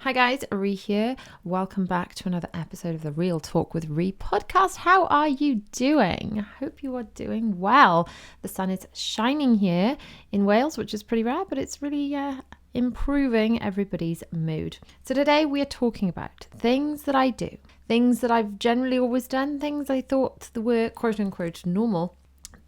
Hi guys, Rhi here. Welcome back to another episode of the Real Talk with Rhi podcast. How are you doing? I hope you are doing well. The sun is shining here in Wales, which is pretty rare, but it's really improving everybody's mood. So today we are talking about things that I do, things that I've generally always done, things I thought were quote unquote normal,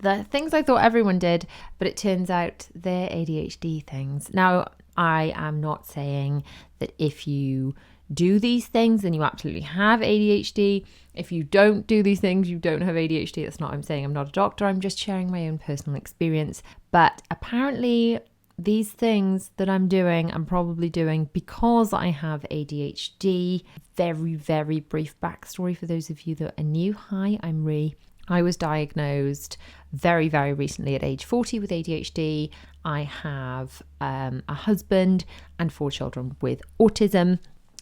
the things I thought everyone did, but it turns out they're ADHD things. Now, I am not saying that if you do these things, then you absolutely have ADHD. If you don't do these things, you don't have ADHD. That's not what I'm saying. I'm not a doctor. I'm just sharing my own personal experience. But apparently, these things that I'm doing, I'm probably doing because I have ADHD. Very, very brief backstory for those of you that are new. Hi, I'm Rhi. I was diagnosed very, very recently at age 40 with ADHD. I have a husband and 4 children with autism.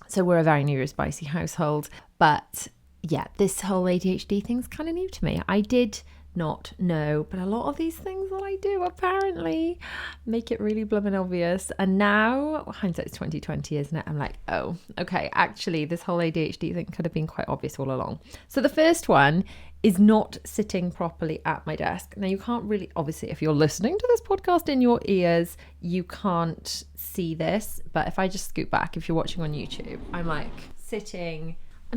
So we're a very neurospicy household. But yeah, this whole ADHD thing's kind of new to me. I did not know, but a lot of these things that I do apparently make it really blooming obvious. And now, hindsight's 2020, isn't it? I'm like, oh, okay, actually this whole ADHD thing could have been quite obvious all along. So the first one is not sitting properly at my desk. Now you can't really, obviously if you're listening to this podcast in your ears, you can't see this, but if I just scoot back, if you're watching on YouTube, I'm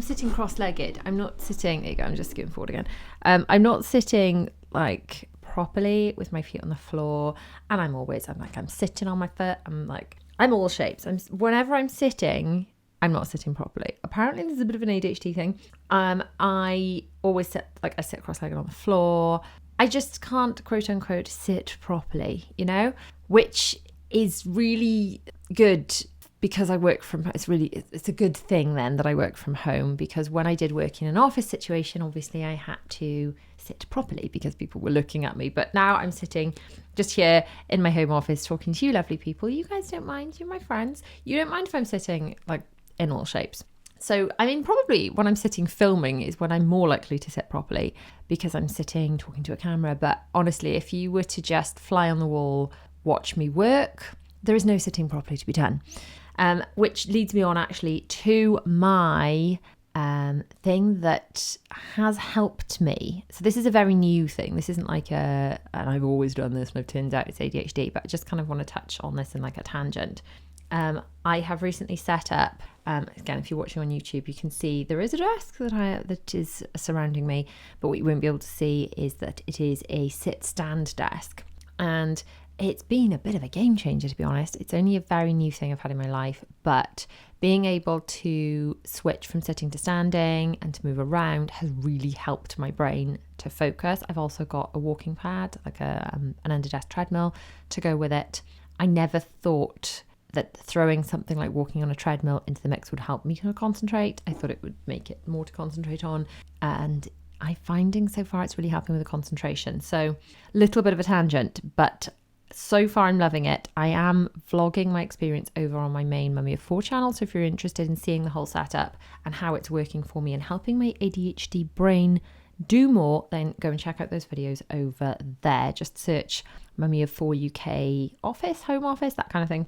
sitting cross-legged. I'm not sitting, there you go, I'm just scooting forward again. I'm not sitting like properly with my feet on the floor, and I'm sitting on my foot. I'm all shapes. Whenever I'm sitting, I'm not sitting properly. Apparently there's a bit of an ADHD thing. I always sit cross-legged on the floor. I just can't quote unquote sit properly, which is really good because I work from home. It's a good thing then that I work from home, because when I did work in an office situation, obviously I had to sit properly because people were looking at me. But now I'm sitting just here in my home office talking to you lovely people. You guys don't mind, you're my friends. You don't mind if I'm sitting like in all shapes. So, probably when I'm sitting filming is when I'm more likely to sit properly because I'm sitting talking to a camera. But honestly, if you were to just fly on the wall, watch me work, there is no sitting properly to be done. Which leads me on actually to my thing that has helped me. So this is a very new thing. This isn't like and I've always done this and it turns out it's ADHD, but I just kind of want to touch on this in like a tangent. I have recently set up, again, if you're watching on YouTube, you can see there is a desk that is surrounding me, but what you won't be able to see is that it is a sit-stand desk. And it's been a bit of a game changer, to be honest. It's only a very new thing I've had in my life, but being able to switch from sitting to standing and to move around has really helped my brain to focus. I've also got a walking pad, like an under-desk treadmill to go with it. I never thought that throwing something like walking on a treadmill into the mix would help me to concentrate. I thought it would make it more to concentrate on, and I'm finding so far it's really helping with the concentration. So, little bit of a tangent, but so far I'm loving it. I am vlogging my experience over on my main Mummy of 4 channel, so if you're interested in seeing the whole setup and how it's working for me and helping my ADHD brain do more, then go and check out those videos over there. Just search Mummy of 4 UK office, home office, that kind of thing.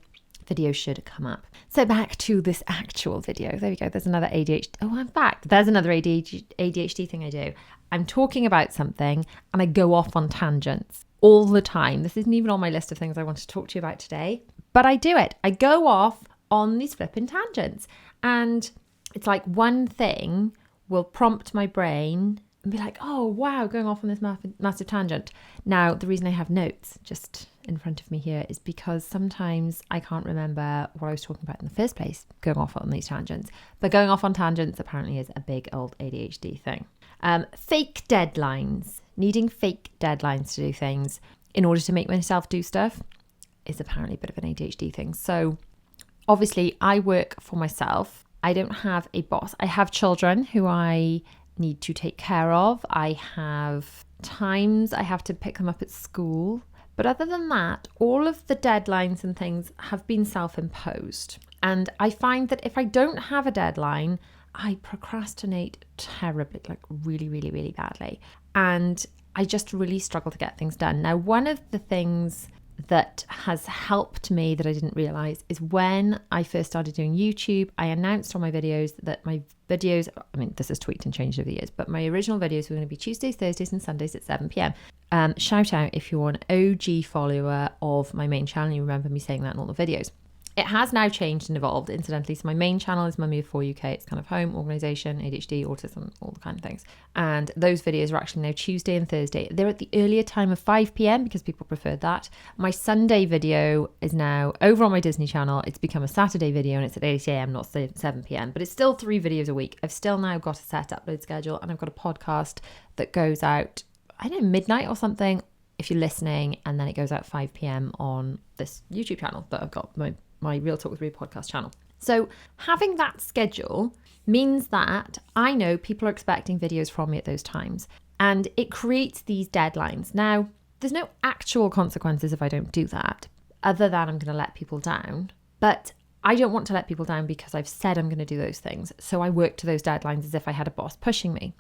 Video should come up. So back to this actual video. There we go. There's another ADHD. Oh, I'm back. There's another ADHD thing I do. I'm talking about something and I go off on tangents all the time. This isn't even on my list of things I want to talk to you about today, but I do it. I go off on these flipping tangents, and it's like one thing will prompt my brain and be like, oh, wow, going off on this massive tangent. Now, the reason I have notes just in front of me here is because sometimes I can't remember what I was talking about in the first place, going off on these tangents. But going off on tangents apparently is a big old ADHD thing. Fake deadlines, needing fake deadlines to do things in order to make myself do stuff is apparently a bit of an ADHD thing. So obviously I work for myself. I don't have a boss. I have children who I need to take care of. I have times I have to pick them up at school. But other than that, all of the deadlines and things have been self-imposed. And I find that if I don't have a deadline, I procrastinate terribly, like really, really, really badly. And I just really struggle to get things done. Now, one of the things that has helped me that I didn't realize is when I first started doing YouTube, I announced on my videos that my videos, I mean, this has tweaked and changed over the years, but my original videos were going to be Tuesdays, Thursdays, and Sundays at 7 p.m. Shout out if you're an OG follower of my main channel. You remember me saying that in all the videos. It has now changed and evolved, incidentally. So my main channel is Mummy of 4 UK. It's kind of home, organisation, ADHD, autism, all the kind of things. And those videos are actually now Tuesday and Thursday. They're at the earlier time of 5 p.m. because people preferred that. My Sunday video is now over on my Disney channel. It's become a Saturday video and it's at 8 a.m, not 7 p.m. But it's still 3 videos a week. I've still now got a set upload schedule and I've got a podcast that goes out, I don't know, midnight or something if you're listening. And then it goes out 5 p.m. on this YouTube channel that I've got, my Real Talk With Rhi podcast channel. So having that schedule means that I know people are expecting videos from me at those times, and it creates these deadlines. Now, there's no actual consequences if I don't do that, other than I'm going to let people down. But I don't want to let people down because I've said I'm going to do those things. So I work to those deadlines as if I had a boss pushing me.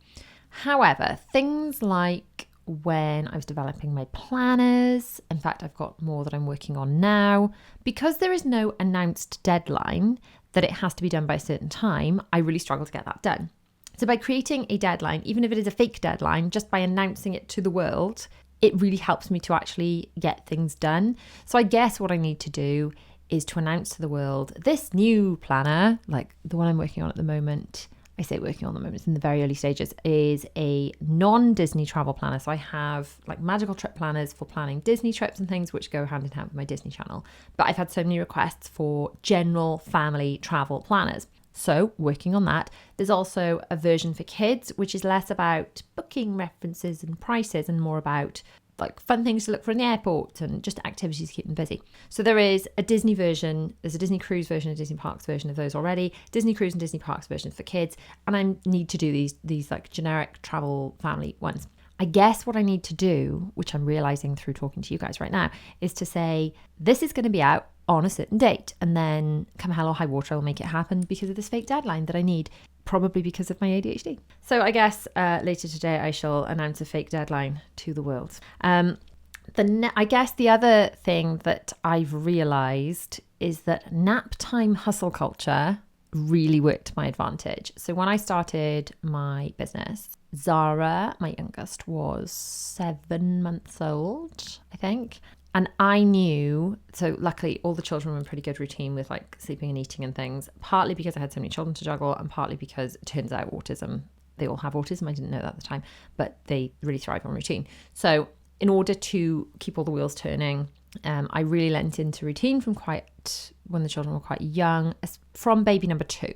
However, things like when I was developing my planners, in fact, I've got more that I'm working on now, because there is no announced deadline that it has to be done by a certain time, I really struggle to get that done. So by creating a deadline, even if it is a fake deadline, just by announcing it to the world, it really helps me to actually get things done. So I guess what I need to do is to announce to the world this new planner, like the one I'm working on at the moment. I say working on the moment, it's in the very early stages, is a non-Disney travel planner. So I have like magical trip planners for planning Disney trips and things, which go hand in hand with my Disney channel. But I've had so many requests for general family travel planners. So working on that. There's also a version for kids, which is less about booking references and prices and more about like fun things to look for in the airport and just activities to keep them busy. So there is a Disney version, there's a Disney Cruise version, a Disney Parks version of those already, Disney Cruise and Disney Parks version for kids. And I need to do these like generic travel family ones. I guess what I need to do, which I'm realizing through talking to you guys right now, is to say, this is going to be out on a certain date. And then come hell or high water, I'll make it happen because of this fake deadline that I need, probably because of my ADHD. So I guess later today I shall announce a fake deadline to the world. I guess the other thing that I've realized is that nap time hustle culture really worked to my advantage. So when I started my business, Zara, my youngest, was 7 months old, I think. And I knew, so luckily all the children were in pretty good routine with like sleeping and eating and things, partly because I had so many children to juggle and partly because it turns out autism, they all have autism. I didn't know that at the time, but they really thrive on routine. So in order to keep all the wheels turning, I really lent into routine when the children were quite young, from baby number 2.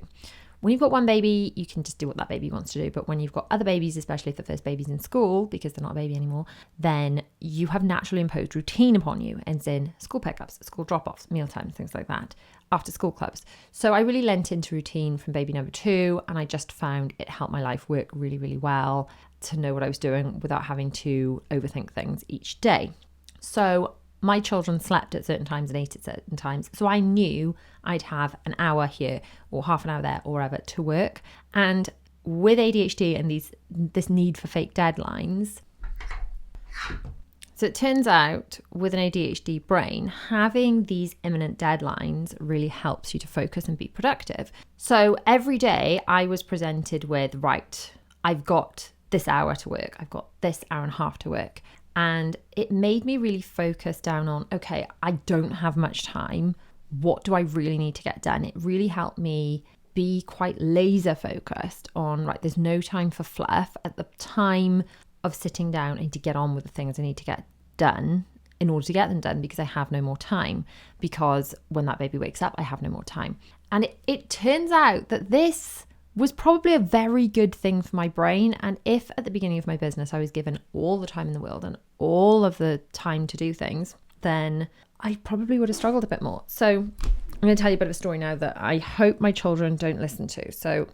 When you've got one baby, you can just do what that baby wants to do. But when you've got other babies, especially if the first baby's in school, because they're not a baby anymore, then you have naturally imposed routine upon you, as in school pickups, school drop-offs, mealtimes, things like that, after school clubs. So I really lent into routine from baby number 2, and I just found it helped my life work really, really well to know what I was doing without having to overthink things each day. So my children slept at certain times and ate at certain times. So I knew I'd have an hour here or half an hour there or whatever to work. And with ADHD and this need for fake deadlines, so it turns out with an ADHD brain, having these imminent deadlines really helps you to focus and be productive. So every day I was presented with, right, I've got this hour to work. I've got this hour and a half to work. And it made me really focus down on, okay, I don't have much time. What do I really need to get done? It really helped me be quite laser focused on, right, there's no time for fluff. At the time of sitting down, I need to get on with the things I need to get done in order to get them done because I have no more time. Because when that baby wakes up, I have no more time. And it turns out that this was probably a very good thing for my brain. And if at the beginning of my business I was given all the time in the world and all of the time to do things, then I probably would have struggled a bit more. So I'm going to tell you a bit of a story now that I hope my children don't listen to. So,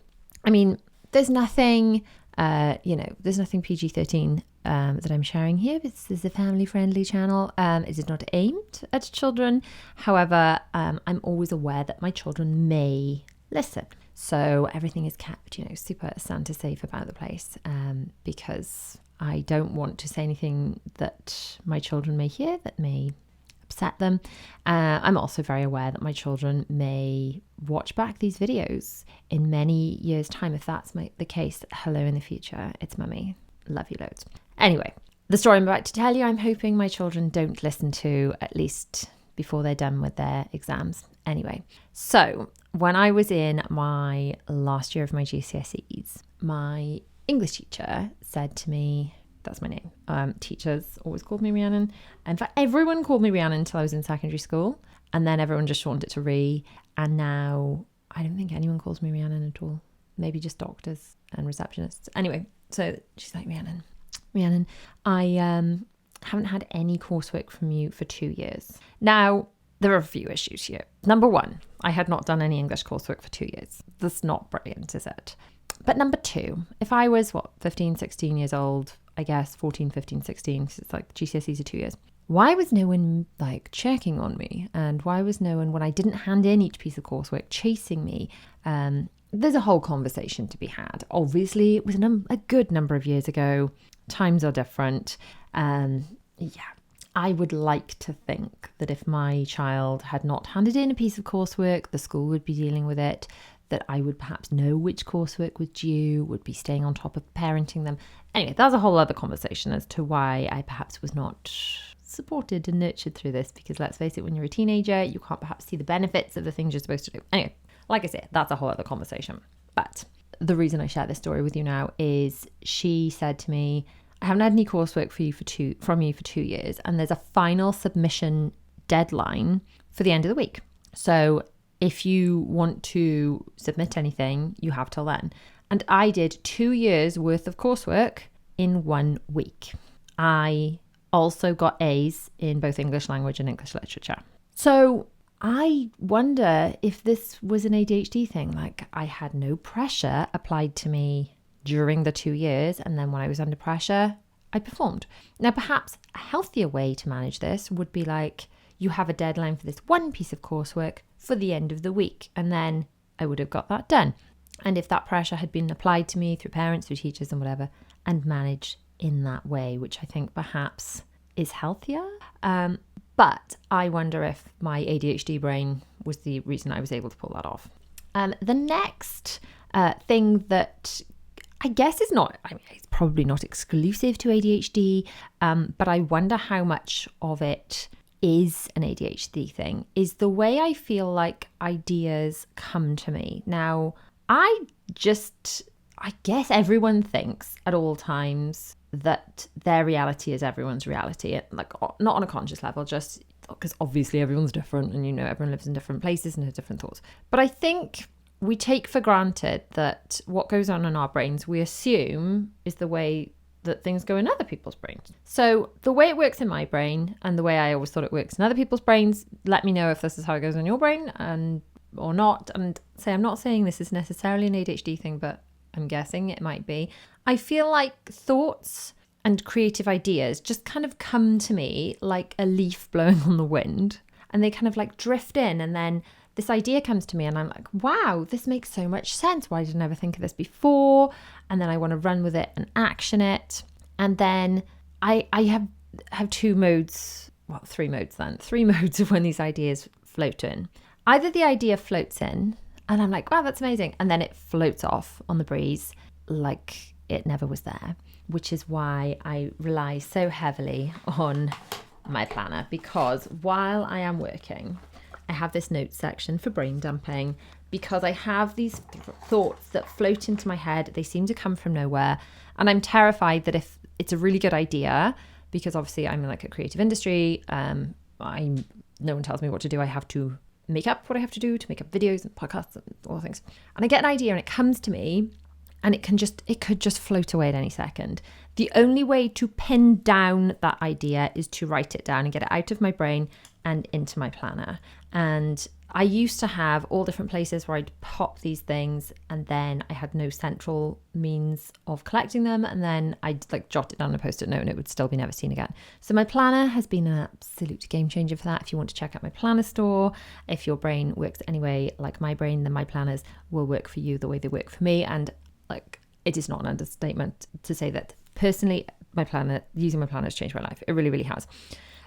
I mean, there's nothing, there's nothing PG-13 that I'm sharing here. This is a family-friendly channel. It is not aimed at children. However, I'm always aware that my children may listen. So everything is kept, super Santa safe about the place, because I don't want to say anything that my children may hear that may upset them. I'm also very aware that my children may watch back these videos in many years' time. If that's the case, hello in the future. It's mummy. Love you loads. Anyway, the story I'm about to tell you, I'm hoping my children don't listen to, at least before they're done with their exams. Anyway, so when I was in my last year of my GCSEs, my English teacher said to me, that's my name. Teachers always called me Rhiannon. In fact, everyone called me Rhiannon until I was in secondary school. And then everyone just shortened it to Rhi. And now I don't think anyone calls me Rhiannon at all. Maybe just doctors and receptionists. Anyway, so she's like, Rhiannon, I haven't had any coursework from you for 2 years. Now, there are a few issues here. Number one, I had not done any English coursework for 2 years. That's not brilliant, is it? But number two, if I was, 15, 16 years old, I guess 14, 15, 16, because it's like GCSEs are 2 years. Why was no one checking on me? And why was no one, when I didn't hand in each piece of coursework, chasing me? There's a whole conversation to be had. Obviously, it was a good number of years ago. Times are different. I would like to think that if my child had not handed in a piece of coursework, the school would be dealing with it, that I would perhaps know which coursework was due, would be staying on top of parenting them. Anyway, that's a whole other conversation as to why I perhaps was not supported and nurtured through this, because let's face it, when you're a teenager, you can't perhaps see the benefits of the things you're supposed to do. Anyway, like I said, that's a whole other conversation. But the reason I share this story with you now is she said to me, I haven't had any coursework from you for 2 years, and there's a final submission deadline for the end of the week. So if you want to submit anything, you have till then. And I did 2 years worth of coursework in 1 week. I also got A's in both English language and English literature. So I wonder if this was an ADHD thing. Like, I had no pressure applied to me during the 2 years, and then when I was under pressure, I performed. Now, perhaps a healthier way to manage this would be like, you have a deadline for this one piece of coursework for the end of the week, and then I would have got that done. And if that pressure had been applied to me through parents, through teachers and whatever, and manage in that way, which I think perhaps is healthier. But I wonder if my ADHD brain was the reason I was able to pull that off. The next thing that I guess is not, it's probably not exclusive to ADHD, but I wonder how much of it is an ADHD thing, is the way I feel like ideas come to me. Now, I guess everyone thinks at all times that their reality is everyone's reality, like not on a conscious level, just because obviously everyone's different and everyone lives in different places and has different thoughts. But I think we take for granted that what goes on in our brains, we assume is the way that things go in other people's brains. So the way it works in my brain and the way I always thought it works in other people's brains, let me know if this is how it goes in your brain or not. And I'm not saying this is necessarily an ADHD thing, but I'm guessing it might be. I feel like thoughts and creative ideas just kind of come to me like a leaf blowing on the wind, and they kind of like drift in, and then this idea comes to me and I'm like, wow, this makes so much sense. Why did I never think of this before? And then I want to run with it and action it. And then I have three modes of when these ideas float in. Either the idea floats in and I'm like, wow, that's amazing. And then it floats off on the breeze like it never was there, which is why I rely so heavily on my planner, because while I am working, I have this notes section for brain dumping, because I have these thoughts that float into my head. They seem to come from nowhere. And I'm terrified that if it's a really good idea, because obviously I'm in like a creative industry, no one tells me what to do. I have to make up what I have to do to make up videos and podcasts and all the things. And I get an idea and it comes to me, and it could just float away at any second. The only way to pin down that idea is to write it down and get it out of my brain and into my planner. And I used to have all different places where I'd pop these things, and then I had no central means of collecting them, and then I'd like jot it down on a post-it note and it would still be never seen again. So my planner has been an absolute game changer for that. If you want to check out my planner store, if your brain works anyway like my brain, then my planners will work for you the way they work for me. And like, it is not an understatement to say that personally, using my planner has changed my life. It really, really has.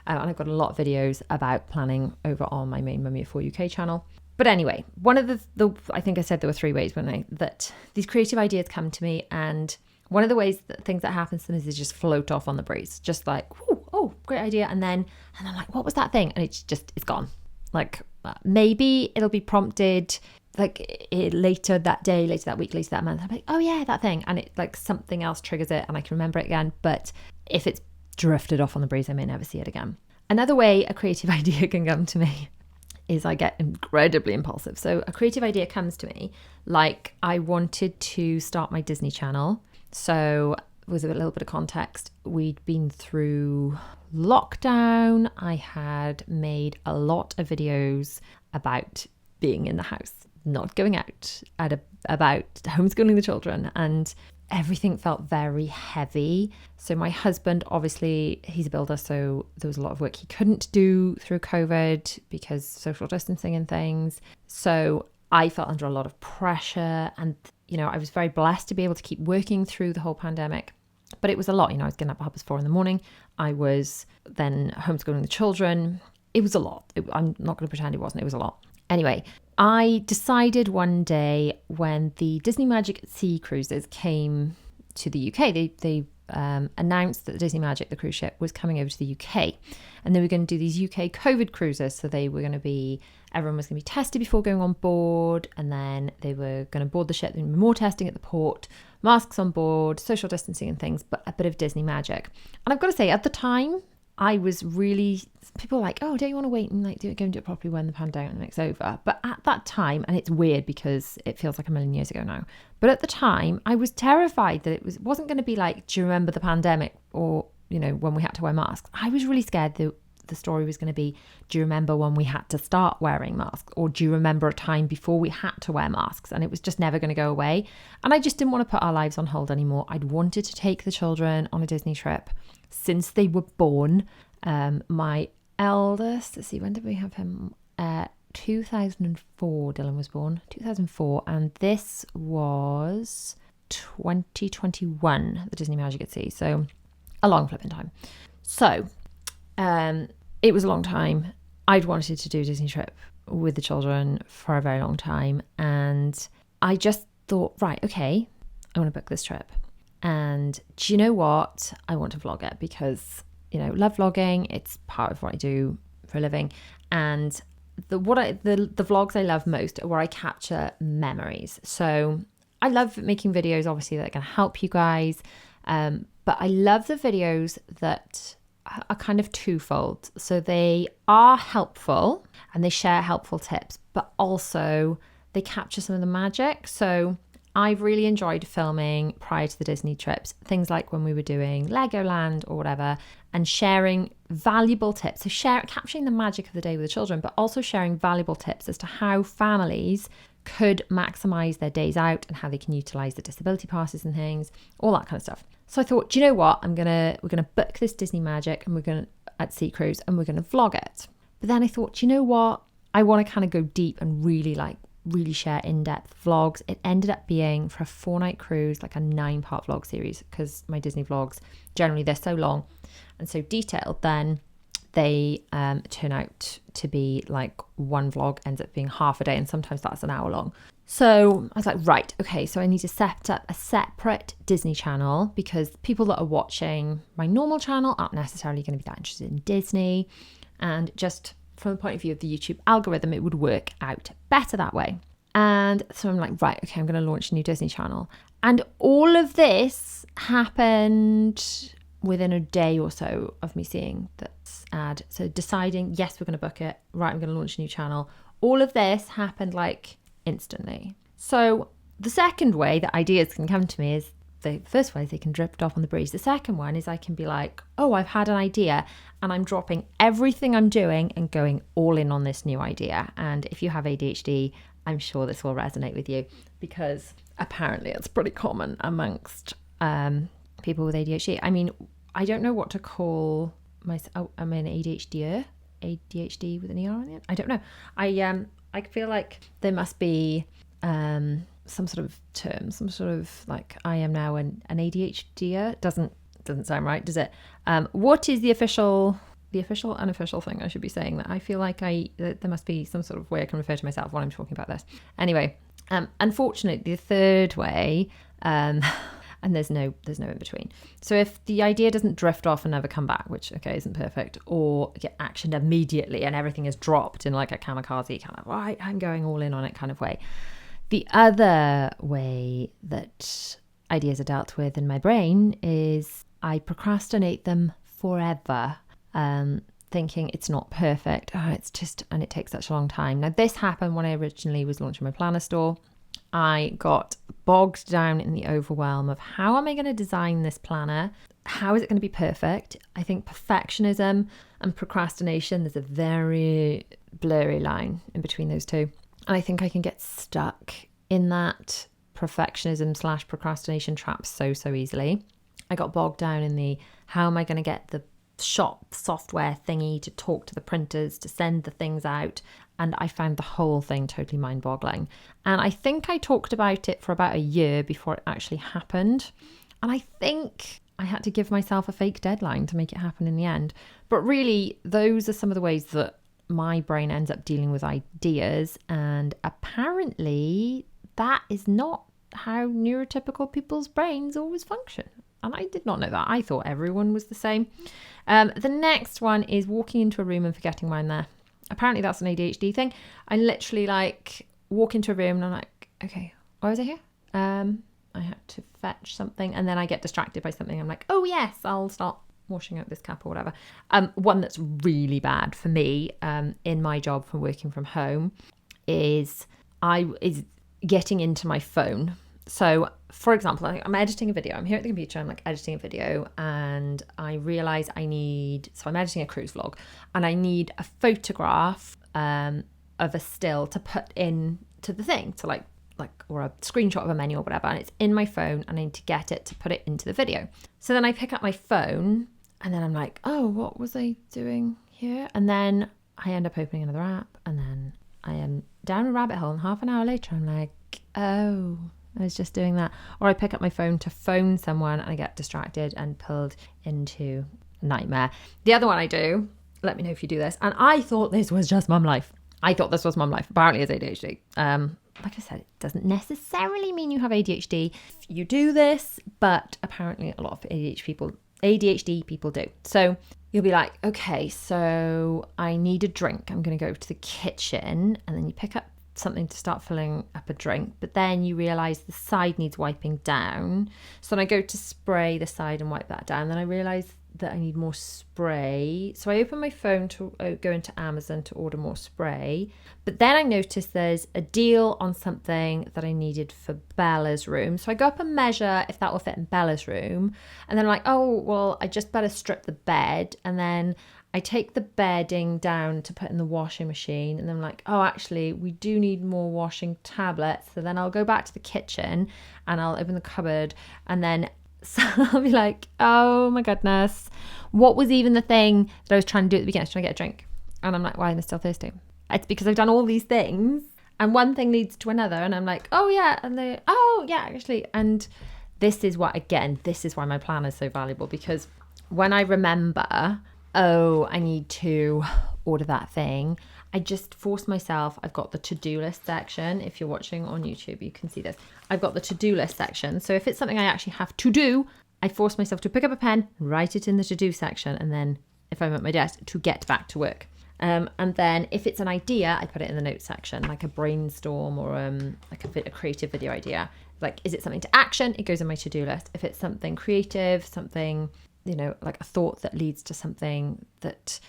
And I've got a lot of videos about planning over on my main Mummy of 4 UK channel. But anyway, one of the I think I said there were 3 ways that these creative ideas come to me, and one of the ways that things that happens to them is they just float off on the breeze, just like, oh, great idea, and I'm like, what was that thing? And it's gone. Like maybe it'll be prompted like later that day, later that week, later that month. I'm like, oh yeah, that thing, and it like something else triggers it, and I can remember it again. But if it's drifted off on the breeze, I may never see it again. Another way a creative idea can come to me is I get incredibly impulsive. So a creative idea comes to me, like I wanted to start my Disney channel. So with a little bit of context, we'd been through lockdown. I had made a lot of videos about being in the house, not going out, about homeschooling the children, and everything felt very heavy. So my husband, obviously, he's a builder, so there was a lot of work he couldn't do through COVID because social distancing and things. So I felt under a lot of pressure, and I was very blessed to be able to keep working through the whole pandemic. But it was a lot. I was getting up at 4 a.m. I was then homeschooling the children. It was a lot. I'm not going to pretend it wasn't. It was a lot. Anyway, I decided one day when the Disney Magic at Sea cruises came to the UK, they announced that the Disney Magic, the cruise ship, was coming over to the UK, and they were going to do these UK COVID cruises. So everyone was going to be tested before going on board, and then they were going to board the ship. There would be more testing at the port, masks on board, social distancing and things, but a bit of Disney Magic. And I've got to say, at the time, I was really, people were like, oh, don't you want to wait and go and do it properly when the pandemic's over? But at that time, and it's weird because it feels like a million years ago now, but at the time I was terrified that it wasn't going to be like, do you remember the pandemic, or, when we had to wear masks? I was really scared that the story was going to be, do you remember when we had to start wearing masks? Or do you remember a time before we had to wear masks? And it was just never going to go away. And I just didn't want to put our lives on hold anymore. I'd wanted to take the children on a Disney trip since they were born. My eldest, let's see, when did we have him? 2004, Dylan was born, 2004. And this was 2021, the Disney Magic at Sea. So a long flipping time. So it was a long time. I'd wanted to do a Disney trip with the children for a very long time. And I just thought, right, okay, I want to book this trip. And do you know what? I want to vlog it because, love vlogging. It's part of what I do for a living. And the vlogs I love most are where I capture memories. So I love making videos, obviously, that are going to help you guys. But I love the videos that are kind of twofold. So they are helpful and they share helpful tips, but also they capture some of the magic. So I've really enjoyed filming prior to the Disney trips, things like when we were doing Legoland or whatever, and sharing valuable tips. So capturing the magic of the day with the children, but also sharing valuable tips as to how families could maximize their days out and how they can utilize the disability passes and things, all that kind of stuff. So I thought, do you know what? We're gonna book this Disney Magic and we're gonna at Sea Cruise and we're gonna vlog it. But then I thought, do you know what? I want to kind of go deep and really share in-depth vlogs. It ended up being, for a 4-night cruise, like a 9-part vlog series, because my Disney vlogs, generally they're so long and so detailed, then they turn out to be like one vlog ends up being half a day, and sometimes that's an hour long. So I was like, right, okay, so I need to set up a separate Disney channel, because people that are watching my normal channel aren't necessarily going to be that interested in Disney, and just from the point of view of the YouTube algorithm, it would work out better that way. And so I'm like, right, okay, I'm going to launch a new Disney channel. And all of this happened within a day or so of me seeing this ad. So deciding, yes, we're going to book it. Right, I'm going to launch a new channel. All of this happened like instantly. So the second way that ideas can come to me is, the first way is they can drift off on the breeze. The second one is I can be like, oh, I've had an idea and I'm dropping everything I'm doing and going all in on this new idea. And if you have ADHD, I'm sure this will resonate with you, because apparently it's pretty common amongst people with ADHD. I mean, I don't know what to call myself. Oh, I'm an ADHD with an ER on it. I don't know. I feel like there must be some sort of term, some sort of like, I am now an ADHD. Doesn't sound right, does it? What is the official the official, unofficial thing I should be saying that I feel like there must be some sort of way I can refer to myself when I'm talking about this. Anyway, unfortunately, the third way, and there's no in between. So if the idea doesn't drift off and never come back, which, okay, isn't perfect, or get actioned immediately and everything is dropped in like a kamikaze kind of, right, I'm going all in on it kind of way. The other way that ideas are dealt with in my brain is I procrastinate them forever, thinking it's not perfect. And it takes such a long time. Now, this happened when I originally was launching my planner store. I got bogged down in the overwhelm of how am I going to design this planner? How is it going to be perfect? I think perfectionism and procrastination, there's a very blurry line in between those two. And I think I can get stuck in that perfectionism / procrastination trap so easily. I got bogged down in the how am I going to get the shop software thingy to talk to the printers, to send the things out. And I found the whole thing totally mind-boggling. And I think I talked about it for about a year before it actually happened. And I think I had to give myself a fake deadline to make it happen in the end. But really, those are some of the ways that my brain ends up dealing with ideas. And apparently, that is not how neurotypical people's brains always function. And I did not know that. I thought everyone was the same. The next one is walking into a room and forgetting why I'm there. Apparently that's an ADHD thing. I literally like walk into a room and I'm like, okay, why was I here? I had to fetch something, and then I get distracted by something. I'm like, oh yes, I'll start washing out this cup or whatever. One that's really bad for me in my job from working from home is getting into my phone. So, for example, I'm editing a video. I'm here at the computer. I'm like editing a video, and I realize I'm editing a cruise vlog, and I need a photograph of a still to put into the thing, to like or a screenshot of a menu or whatever, and it's in my phone, and I need to get it to put it into the video. So then I pick up my phone, and then I'm like, oh, what was I doing here? And then I end up opening another app, and then I am down a rabbit hole, and half an hour later, I'm like, oh, I was just doing that. Or I pick up my phone to phone someone and I get distracted and pulled into a nightmare. The other one I do, let me know if you do this. And I thought this was just mum life. Apparently it's ADHD. Like I said, it doesn't necessarily mean you have ADHD if you do this, but apparently a lot of ADHD people do. So you'll be like, okay, so I need a drink. I'm going to go to the kitchen, and then you pick up something to start filling up a drink, but then you realize the side needs wiping down. So then I go to spray the side and wipe that down. Then I realize that I need more spray. So I open my phone to go into Amazon to order more spray. But then I notice there's a deal on something that I needed for Bella's room. So I go up and measure if that will fit in Bella's room. And then I'm like, oh, well, I just better strip the bed. And then I take the bedding down to put in the washing machine, and then I'm like, oh, actually, we do need more washing tablets. So then I'll go back to the kitchen and I'll open the cupboard, and then so I'll be like, oh my goodness, what was even the thing that I was trying to do at the beginning? I was trying to get a drink. And I'm like, why am I still thirsty? It's because I've done all these things, and one thing leads to another, and I'm like, oh yeah, actually. And this is why my plan is so valuable, because when I remember, oh, I need to order that thing, I just force myself. I've got the to-do list section. If you're watching on YouTube, you can see this. I've got the to-do list section. So if it's something I actually have to do, I force myself to pick up a pen, write it in the to-do section, and then if I'm at my desk, to get back to work. And then if it's an idea, I put it in the notes section, like a brainstorm or like a creative video idea. Like, is it something to action? It goes in my to-do list. If it's something creative, something, like a thought that leads to something that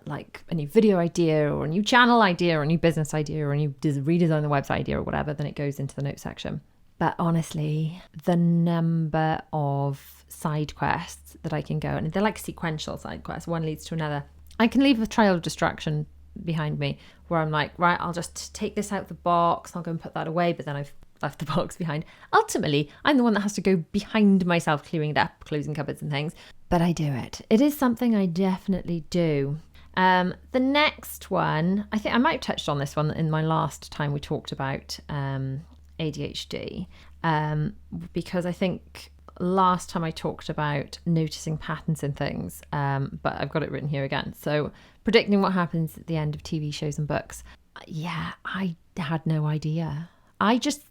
like a new video idea or a new channel idea or a new business idea or a new redesign the website idea or whatever, then it goes into the notes section. But honestly, the number of side quests that I can go, and they're like sequential side quests, one leads to another. I can leave a trail of distraction behind me where I'm like, right, I'll just take this out of the box, I'll go and put that away, but then I've left the box behind. Ultimately, I'm the one that has to go behind myself, clearing it up, closing cupboards and things. But I do it. It is something I definitely do. The next one, I think I might have touched on this one in my last time we talked about ADHD, because I think last time I talked about noticing patterns in things, but I've got it written here again. So predicting what happens at the end of TV shows and books. Yeah, I had no idea. I just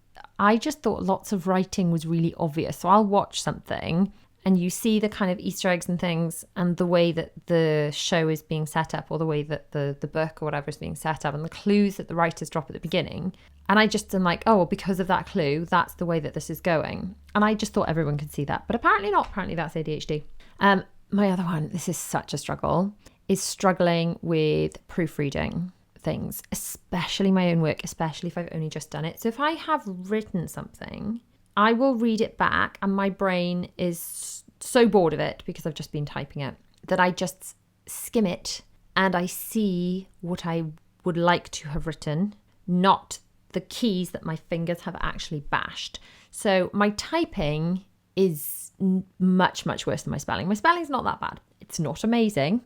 thought lots of writing was really obvious. So I'll watch something and you see the kind of Easter eggs and things and the way that the show is being set up, or the way that the book or whatever is being set up, and the clues that the writers drop at the beginning. And I just am like, oh, well, because of that clue, that's the way that this is going. And I just thought everyone could see that. But apparently not. Apparently that's ADHD. My other one, this is such a struggle, is struggling with proofreading things, especially my own work, especially if I've only just done it. So if I have written something, I will read it back and my brain is so bored of it because I've just been typing it that I just skim it and I see what I would like to have written, not the keys that my fingers have actually bashed. So my typing is much, much worse than my spelling. My spelling's not that bad. It's not amazing.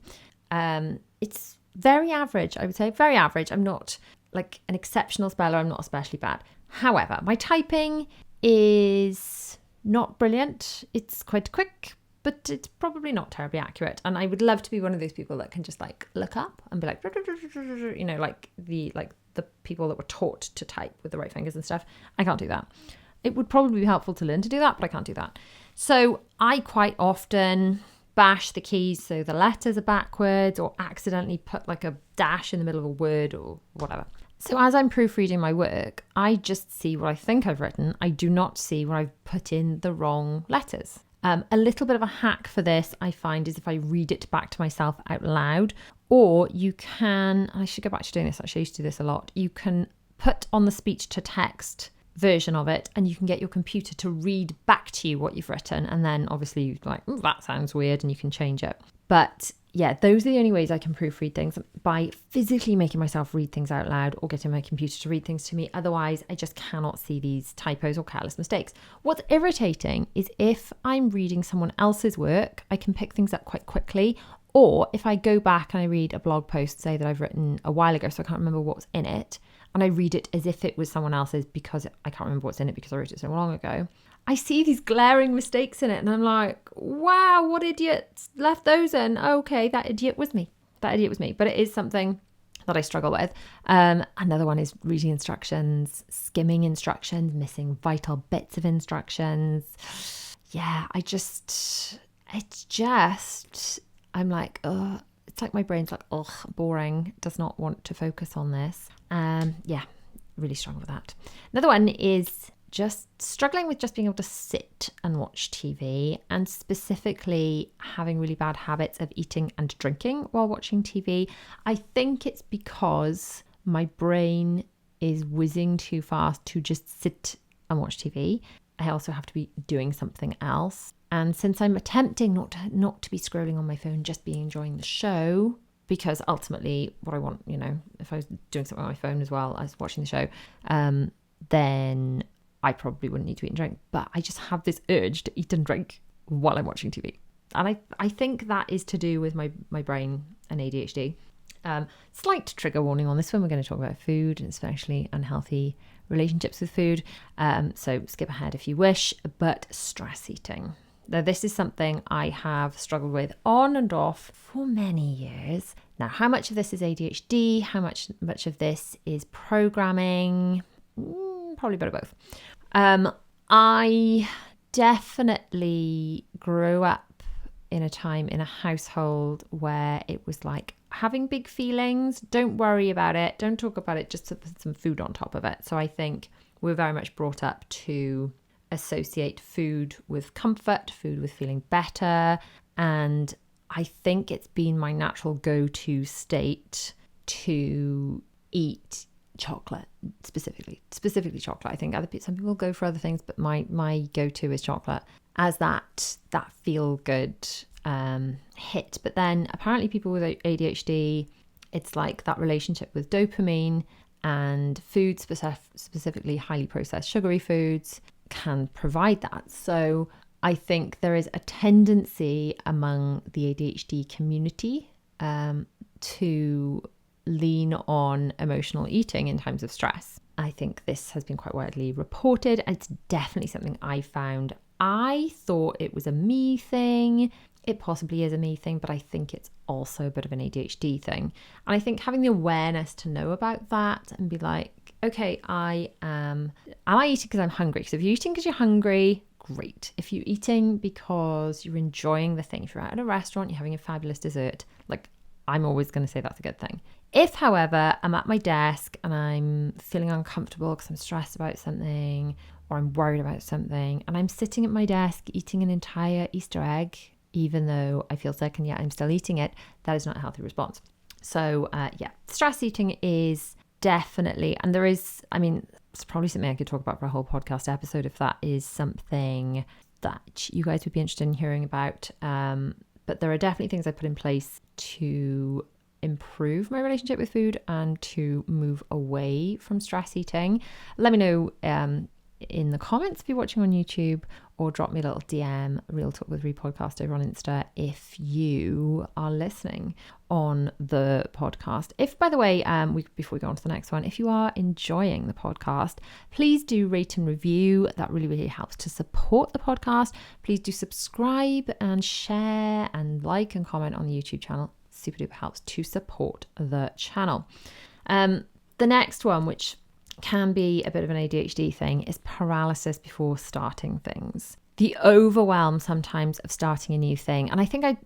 It's very average, I would say. Very average. I'm not like an exceptional speller. I'm not especially bad. However, my typing is not brilliant. It's quite quick, but it's probably not terribly accurate. And I would love to be one of those people that can just like look up and be like, you know, like the people that were taught to type with the right fingers and stuff. I can't do that. It would probably be helpful to learn to do that, but I can't do that. So I quite often bash the keys so the letters are backwards, or accidentally put like a dash in the middle of a word or whatever. So as I'm proofreading my work, I just see what I think I've written. I do not see where I've put in the wrong letters. A little bit of a hack for this, I find, is if I read it back to myself out loud, or you can, I should go back to doing this, actually I used to do this a lot, you can put on the speech to text version of it and you can get your computer to read back to you what you've written, and then obviously you're like, that sounds weird, and you can change it. But yeah, those are the only ways I can proofread things, by physically making myself read things out loud or getting my computer to read things to me. Otherwise, I just cannot see these typos or careless mistakes. What's irritating is if I'm reading someone else's work, I can pick things up quite quickly. Or if I go back and I read a blog post, say that I've written a while ago, so I can't remember what's in it, and I read it as if it was someone else's because I can't remember what's in it because I wrote it so long ago, I see these glaring mistakes in it and I'm like, wow, what idiot left those in? Okay, that idiot was me. But it is something that I struggle with. Another one is reading instructions, skimming instructions, missing vital bits of instructions. Yeah, I'm like, oh, it's like my brain's like, oh, boring, does not want to focus on this. Yeah, really struggle with that. Another one is just struggling with just being able to sit and watch TV, and specifically having really bad habits of eating and drinking while watching TV. I think it's because my brain is whizzing too fast to just sit and watch TV. I also have to be doing something else. And since I'm attempting not to be scrolling on my phone, just be enjoying the show, because ultimately what I want, you know, if I was doing something on my phone as well as watching the show, then I probably wouldn't need to eat and drink. But I just have this urge to eat and drink while I'm watching TV. And I think that is to do with my brain and ADHD. Slight trigger warning on this one. We're going to talk about food, and especially unhealthy relationships with food. So skip ahead if you wish. But stress eating. Now, this is something I have struggled with on and off for many years. Now, how much of this is ADHD? How much of this is programming? Probably a bit of both. I definitely grew up in a time in a household where it was like, having big feelings, don't worry about it, don't talk about it, just to put some food on top of it. So I think we're very much brought up to associate food with comfort, food with feeling better. And I think it's been my natural go-to state to eat chocolate, specifically chocolate. I think some people go for other things, but my go-to is chocolate, as that feel good hit. But then apparently people with ADHD, it's like that relationship with dopamine, and food, specifically highly processed sugary foods, can provide that. So I think there is a tendency among the ADHD community to lean on emotional eating in times of stress. I think this has been quite widely reported, and it's definitely something I found I thought it was a me thing. It possibly is a me thing, but I think it's also a bit of an ADHD thing. And I think having the awareness to know about that and be like, okay, am I eating because I'm hungry? Because if you're eating because you're hungry, great. If you're eating because you're enjoying the thing, if you're out at a restaurant, you're having a fabulous dessert, like, I'm always going to say that's a good thing. If, however, I'm at my desk and I'm feeling uncomfortable because I'm stressed about something or I'm worried about something, and I'm sitting at my desk eating an entire Easter egg, even though I feel sick and yet I'm still eating it, that is not a healthy response. So stress eating is definitely, and there is, it's probably something I could talk about for a whole podcast episode if that is something that you guys would be interested in hearing about. But there are definitely things I put in place to improve my relationship with food and to move away from stress eating. Let me know in the comments if you're watching on YouTube, or drop me a little DM, Real Talk with Rhi podcast over on Insta, if you are listening on the podcast. If, by the way, before we go on to the next one, if you are enjoying the podcast, please do rate and review. That really, really helps to support the podcast. Please do subscribe and share and like and comment on the YouTube channel. Super duper helps to support the channel. The next one, which can be a bit of an ADHD thing, is paralysis before starting things. The overwhelm sometimes of starting a new thing. And I think I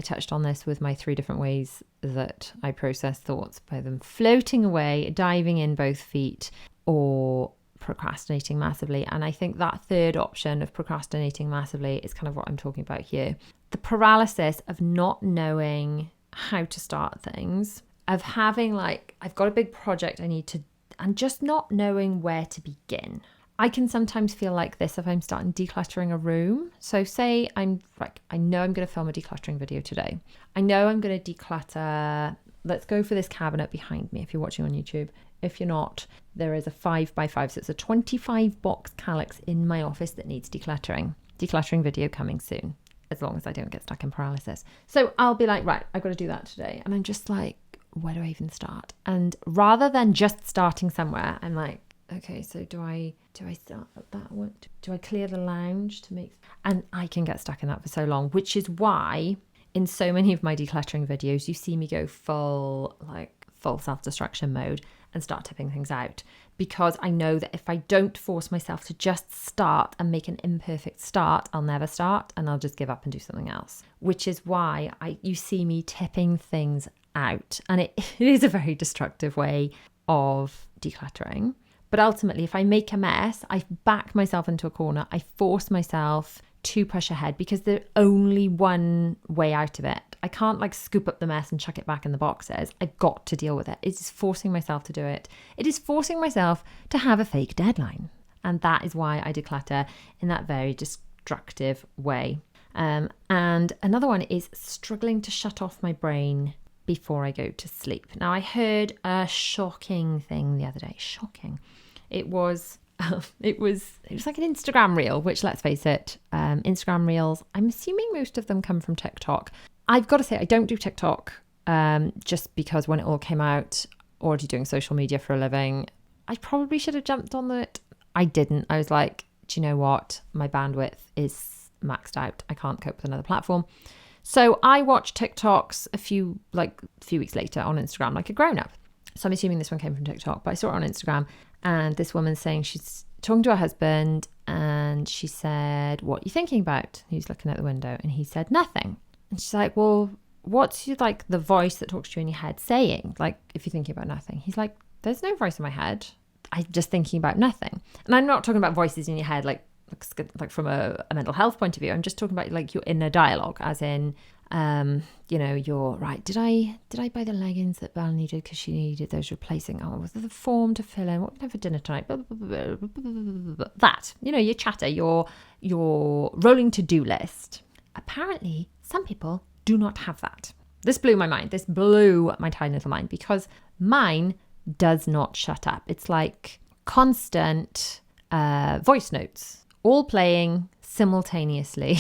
touched on this with my 3 different ways that I process thoughts, by them floating away, diving in both feet, or procrastinating massively. And I think that third option of procrastinating massively is kind of what I'm talking about here. The paralysis of not knowing how to start things, of having I've got a big project I need to, and just not knowing where to begin. I can sometimes feel like this if I'm starting decluttering a room. So say I know I'm going to film a decluttering video today. I know I'm going to declutter, let's go for this cabinet behind me if you're watching on YouTube. If you're not, there is a 5x5, so it's a 25 box calyx in my office that needs decluttering. Decluttering video coming soon, as long as I don't get stuck in paralysis. So I'll be like, right, I've got to do that today. And I'm just like, where do I even start? And rather than just starting somewhere, I'm like, okay, so do I start at that one? Do I clear the lounge to make? And I can get stuck in that for so long, which is why in so many of my decluttering videos, you see me go full self-destruction mode and start tipping things out, because I know that if I don't force myself to just start and make an imperfect start, I'll never start and I'll just give up and do something else, which is why you see me tipping things out. And it is a very destructive way of decluttering. But ultimately, if I make a mess, I back myself into a corner. I force myself to push ahead, because there's only one way out of it. I can't scoop up the mess and chuck it back in the boxes. I've got to deal with it. It is forcing myself to do it. It is forcing myself to have a fake deadline. And that is why I declutter in that very destructive way. And another one is struggling to shut off my brain before I go to sleep. Now, I heard a shocking thing the other day. Shocking. It was like an Instagram reel, which, let's face it, Instagram reels, I'm assuming most of them come from TikTok. I've got to say, I don't do TikTok just because when it all came out, already doing social media for a living, I probably should have jumped on it. I didn't. I was like, do you know what? My bandwidth is maxed out. I can't cope with another platform. So I watched TikToks a few weeks later on Instagram, like a grown up. So I'm assuming this one came from TikTok, but I saw it on Instagram, and this woman's saying she's talking to her husband, and she said, "What are you thinking about?" He's looking out the window, and he said, "Nothing." And she's like, "Well, what's the voice that talks to you in your head saying? If you're thinking about nothing?" He's like, "There's no voice in my head. I'm just thinking about nothing." And I'm not talking about voices in your head like from a mental health point of view. I'm just talking about your inner dialogue, as in, you're right. Did I buy the leggings that Belle needed because she needed those replacing? Oh, was there the form to fill in? What can I have for dinner tonight? That, your chatter, your rolling to-do list. Apparently, some people do not have that. This blew my mind. This blew my tiny little mind, because mine does not shut up. It's like constant voice notes, all playing simultaneously.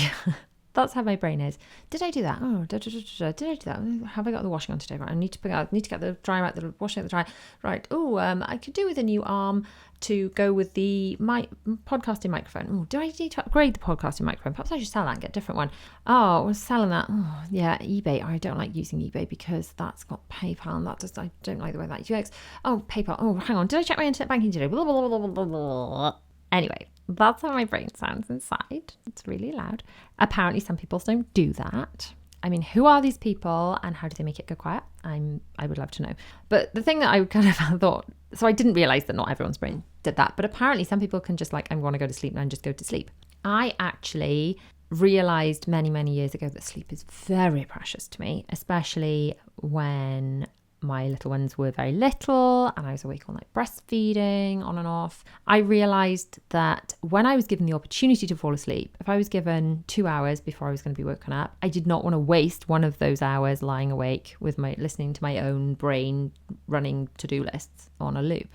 That's how my brain is. Did I do that? Oh, did I do that? Have I got the washing on today? Right, I need to get the dryer out, the washing out the dryer. Right. Oh, I could do with a new arm to go with the podcasting microphone. Oh, do I need to upgrade the podcasting microphone? Perhaps I should sell that and get a different one. Oh, I was selling that. Oh, yeah, eBay. I don't like using eBay because that's got PayPal and I don't like the way that UX. Oh, PayPal. Oh, hang on. Did I check my internet banking today? Blah, blah, blah, blah, blah, blah. Anyway, that's how my brain sounds inside. It's really loud. Apparently, some people don't do that. I mean, who are these people and how do they make it go quiet? I would love to know. But the thing that I kind of thought, so I didn't realize that not everyone's brain did that, but apparently some people can just I want to go to sleep and just go to sleep. I actually realized many, many years ago that sleep is very precious to me, especially when my little ones were very little and I was awake all night breastfeeding on and off. I realized that when I was given the opportunity to fall asleep, if I was given 2 hours before I was going to be woken up, I did not want to waste one of those hours lying awake with listening to my own brain running to-do lists on a loop.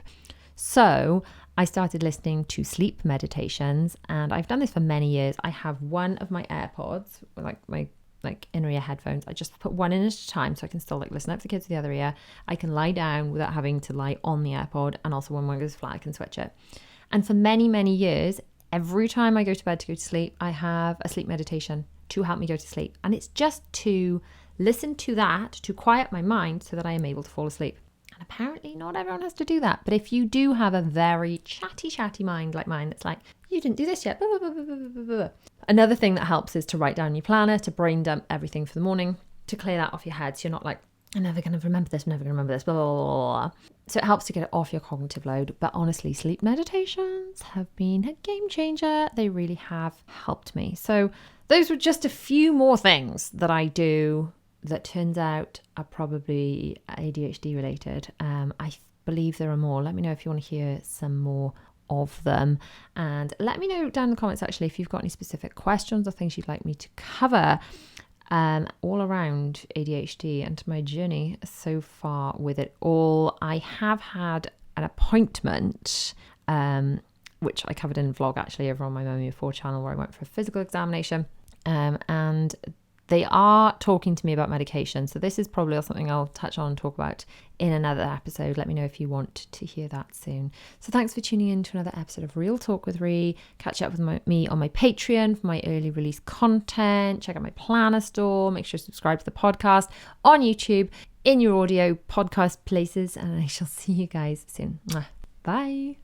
So I started listening to sleep meditations, and I've done this for many years. I have one of my AirPods, my inner ear headphones. I just put one in at a time so I can still listen up to the kids with the other ear. I can lie down without having to lie on the AirPod, and also when one goes flat I can switch it. And for many, many years, every time I go to bed to go to sleep, I have a sleep meditation to help me go to sleep. And it's just to listen to that, to quiet my mind so that I am able to fall asleep. And apparently not everyone has to do that. But if you do have a very chatty mind like mine, that's like, you didn't do this yet. Blah, blah, blah, blah, blah, blah. Another thing that helps is to write down your planner, to brain dump everything for the morning, to clear that off your head. So you're not like, I'm never going to remember this, blah, blah, blah, blah, blah. So it helps to get it off your cognitive load. But honestly, sleep meditations have been a game changer. They really have helped me. So those were just a few more things that I do that turns out are probably ADHD related. I believe there are more. Let me know if you want to hear some more of them, and let me know down in the comments actually if you've got any specific questions or things you'd like me to cover all around ADHD and my journey so far with it all. I have had an appointment which I covered in a vlog actually over on my Mummy of 4 channel, where I went for a physical examination, and they are talking to me about medication. So this is probably something I'll touch on and talk about in another episode. Let me know if you want to hear that soon. So thanks for tuning in to another episode of Real Talk with Rhi. Catch up with me on my Patreon for my early release content. Check out my planner store. Make sure to subscribe to the podcast on YouTube, in your audio podcast places. And I shall see you guys soon. Bye.